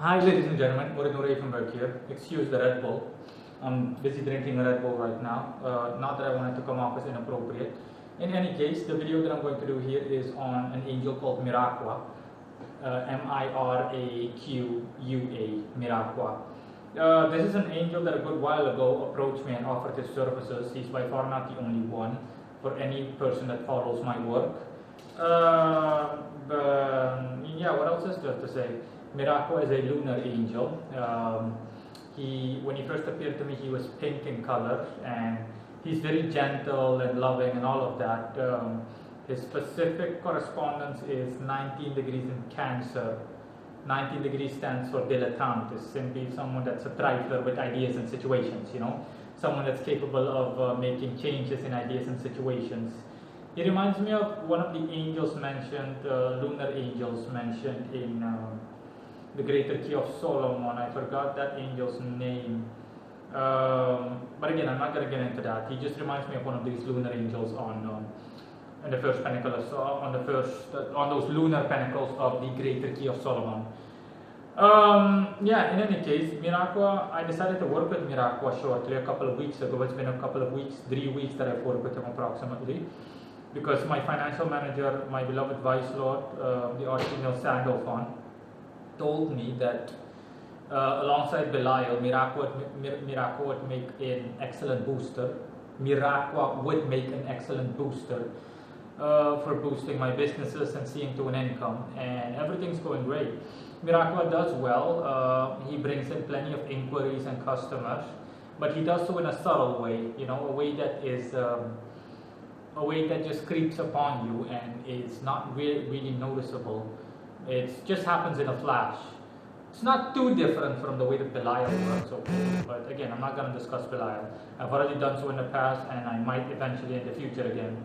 Hi ladies and gentlemen, Murinure from work here. Excuse the Red Bull. I'm busy drinking a Red Bull right now. Not that I wanted to come off as inappropriate. In any case, the video that I'm going to do here is on an angel called Miraqua. Miraqua, Miraqua. This is an angel that a good while ago approached me and offered his services. He's by far not the only one for any person that follows my work. Yeah, what else is there to say? Miraqua is a lunar angel. When he first appeared to me, he was pink in color, and he's very gentle and loving and all of that. His specific correspondence is 19 degrees in Cancer. 19 degrees stands for dilettante, is simply someone that's a trifler with ideas and situations, someone that's capable of making changes in ideas and situations. He reminds me of one of the angels mentioned, lunar angels mentioned in the Greater Key of Solomon. I forgot that angel's name. But again, I'm not going to get into that. He just reminds me of one of these lunar angels on the first pinnacle, on those lunar pentacles of the Greater Key of Solomon. Yeah, in any case, Miraqua, I decided to work with Miraqua shortly a couple of weeks ago. It's been a couple of weeks, 3 weeks that I've worked with him approximately, because my financial manager, my beloved Vice Lord, the Archangel Sandalphon, told me that alongside Belial, Miraqua would make an excellent booster. Miraqua would make an excellent booster for boosting my businesses and seeing to an income, and everything's going great. Miraqua does well. He brings in plenty of inquiries and customers, but he does so in a subtle way, a way that is a way that just creeps upon you and is not really noticeable. It just happens in a flash. It's not too different from the way that Belial works, okay? But again, I'm not going to discuss Belial. I've already done so in the past, and I might eventually in the future again.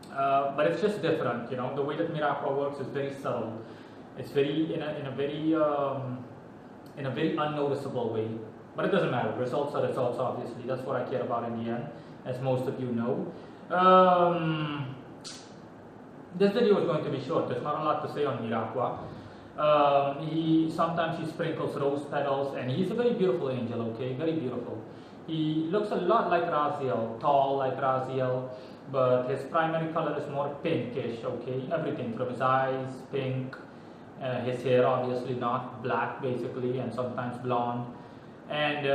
But it's just different, The way that Miraqua works is very subtle. It's very in a very unnoticeable way. But it doesn't matter. Results are results, obviously. That's what I care about in the end, as most of you know. This video is going to be short. There's not a lot to say on Miraqua. Sometimes he sprinkles rose petals, and he's a very beautiful angel, okay? Very beautiful. He looks a lot like Raziel, tall like Raziel, but his primary color is more pinkish, okay? Everything from his eyes, pink, his hair obviously not black basically, and sometimes blonde. And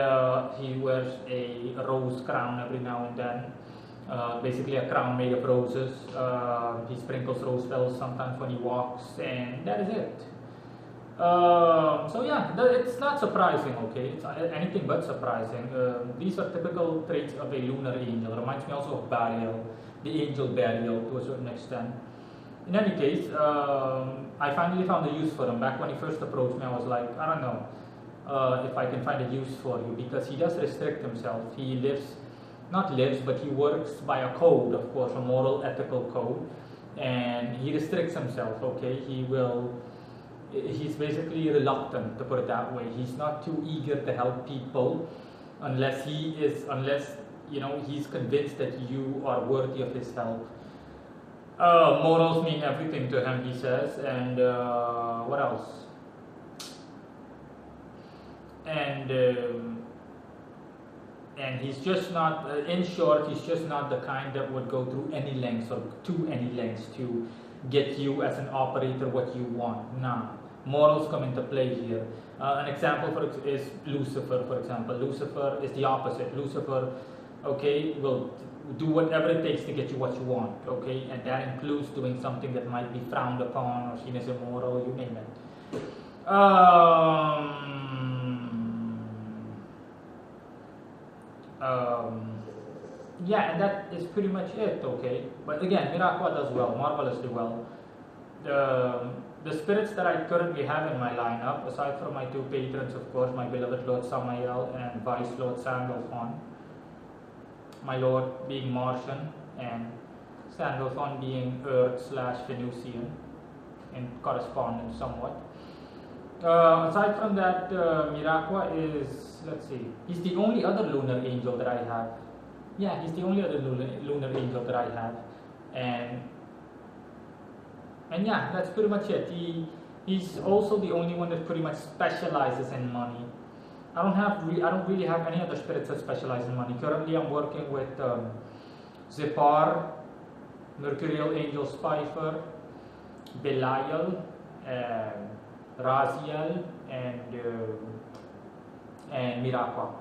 he wears a rose crown every now and then. Basically a crown made of roses. He sprinkles rose petals sometimes when he walks, and that is it. So yeah, it's not surprising, okay? It's anything but surprising. These are typical traits of a lunar angel. It reminds me also of Bariel, the angel Bariel to a certain extent. In any case, I finally found a use for him. Back when he first approached me, I was like, I don't know if I can find a use for you, because he does restrict himself. He but he works by a code, of course, a moral, ethical code, and he restricts himself, okay? He's basically reluctant, to put it that way. He's not too eager to help people unless he's convinced that you are worthy of his help. Morals mean everything to him, he says, and what else? And he's just not, in short, he's just not the kind that would go through any lengths or to any lengths to get you as an operator what you want. Nah, morals come into play here. An example is Lucifer, for example. Lucifer is the opposite. Lucifer, okay, will do whatever it takes to get you what you want, okay? And that includes doing something that might be frowned upon or seen as immoral, you name it. Yeah, and that is pretty much it, okay? But again, Miraqua does well, marvelously well. The spirits that I currently have in my lineup, aside from my two patrons, of course, my beloved Lord Samael and Vice Lord Sandalphon, my Lord being Martian and Sandalphon being Earth/Venusian in correspondence somewhat. Aside from that, Miraqua is, let's see, he's the only other lunar angel that I have. Yeah, he's the only other lunar angel that I have. And yeah, that's pretty much it. He's also the only one that pretty much specializes in money. I don't really have any other spirits that specialize in money. Currently, I'm working with Zipar, Mercurial Angel Spifer, Belial, Raziel, and Miraqua.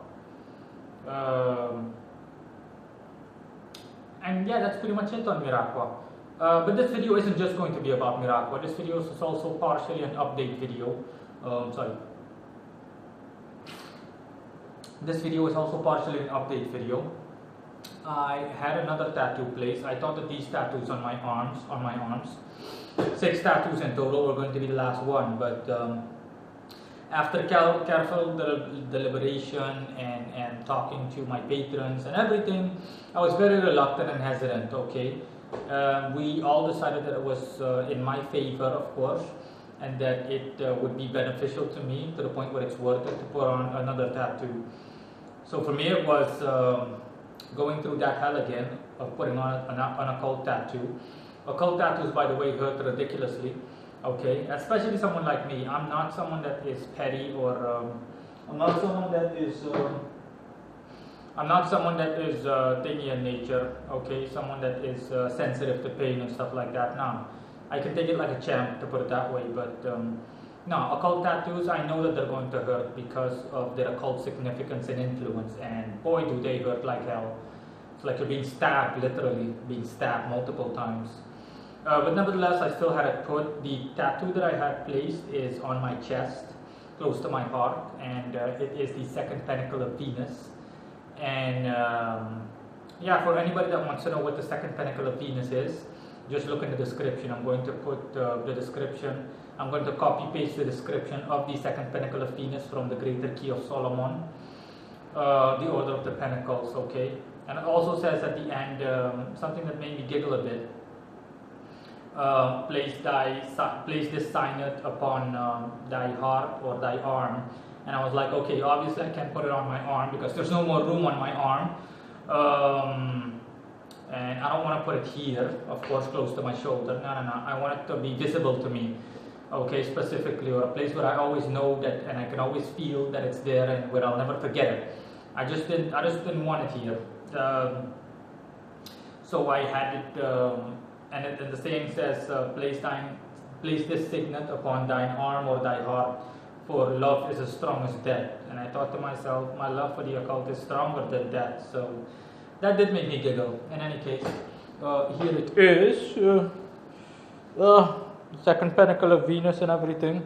And yeah, that's pretty much it on Miraqua. But this video isn't just going to be about Miraqua. This video is also partially an update video. This video is also partially an update video. I had another tattoo placed. I thought that these tattoos on my arms, 6 tattoos in total, were going to be the last one. But after careful deliberation and talking to my patrons and everything, I was very reluctant and hesitant. Okay, we all decided that it was in my favor, of course, and that it would be beneficial to me to the point where it's worth it to put on another tattoo. So for me, it was going through that hell again of putting on an occult tattoo. Occult tattoos, by the way, hurt ridiculously. Okay, especially someone like me. I'm not someone that is petty, or I'm not someone that is thingy in nature. Okay, someone that is sensitive to pain and stuff like that. No, I can take it like a champ, to put it that way. But no, occult tattoos, I know that they're going to hurt because of their occult significance and influence, and boy do they hurt like hell. It's like you're being stabbed, literally being stabbed multiple times. But nevertheless, I still had it put. The tattoo that I had placed is on my chest, close to my heart, and it is the Second Pentacle of Venus. And yeah, for anybody that wants to know what the Second Pentacle of Venus is, just look in the description. I'm going to put the description. I'm going to copy paste the description of the Second Pentacle of Venus from the Greater Key of Solomon, the Order of the Pentacles. Okay, and it also says at the end something that made me giggle a bit. Place this signet upon thy heart or thy arm. And I was like, okay, obviously I can't put it on my arm because there's no more room on my arm. And I don't want to put it here, of course, close to my shoulder. No. I want it to be visible to me, okay, specifically, or a place where I always know that, and I can always feel that it's there, and where I'll never forget it. I just didn't want it here. So I had it, and the saying says, place this signet upon thine arm or thy heart, for love is as strong as death. And I thought to myself, my love for the occult is stronger than death. So that did make me giggle. In any case, here it is, Second Pentacle of Venus and everything.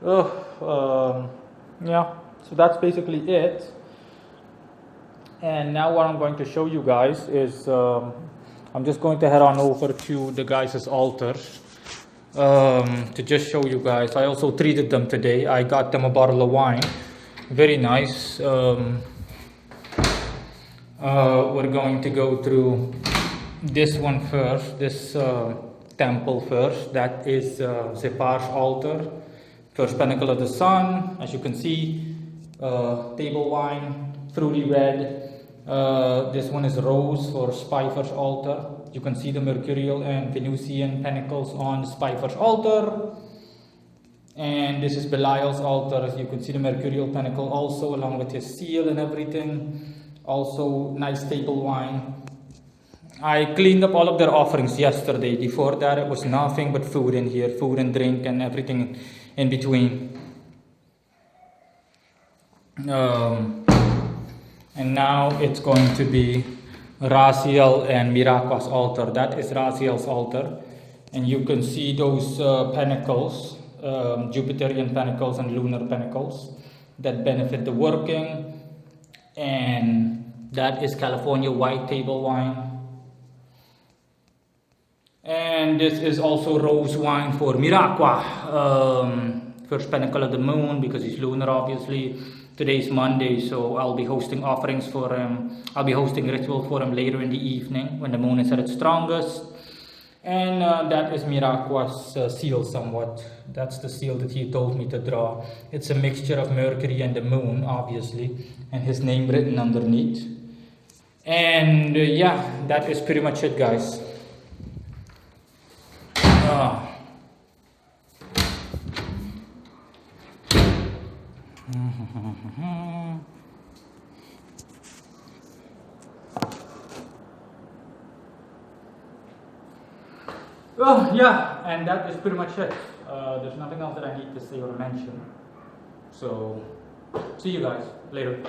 Yeah, so that's basically it. And now what I'm going to show you guys is, I'm just going to head on over to the guys' altar to just show you guys. I also treated them today. I got them a bottle of wine, very nice. We're going to go through this one first, this temple first. That is Zepar's altar, first pentacle of the sun. As you can see, table wine, fruity red. This one is rose for Spifer's altar. You can see the Mercurial and Venusian pentacles on Spifer's altar. And this is Belial's altar. As you can see the Mercurial pentacle also, along with his seal and everything. Also nice table wine. I cleaned up all of their offerings yesterday. Before that, it was nothing but food in here, food and drink and everything in between. And now it's going to be Raziel and Miraqua's altar. That is Raziel's altar. And you can see those pentacles, Jupiterian pentacles and lunar pentacles that benefit the working. And that is California white table wine. And this is also rose wine for Miraqua, first pentacle of the moon, because he's lunar obviously. Today's Monday, so I'll be hosting offerings for him. I'll be hosting ritual for him later in the evening when the moon is at its strongest. And that is Miraqua's seal somewhat. That's the seal that he told me to draw. It's a mixture of Mercury and the moon, obviously, and his name written underneath. And yeah, that is pretty much it, guys. Oh, yeah, and that is pretty much it. There's nothing else that I need to say or mention. So, see you guys later.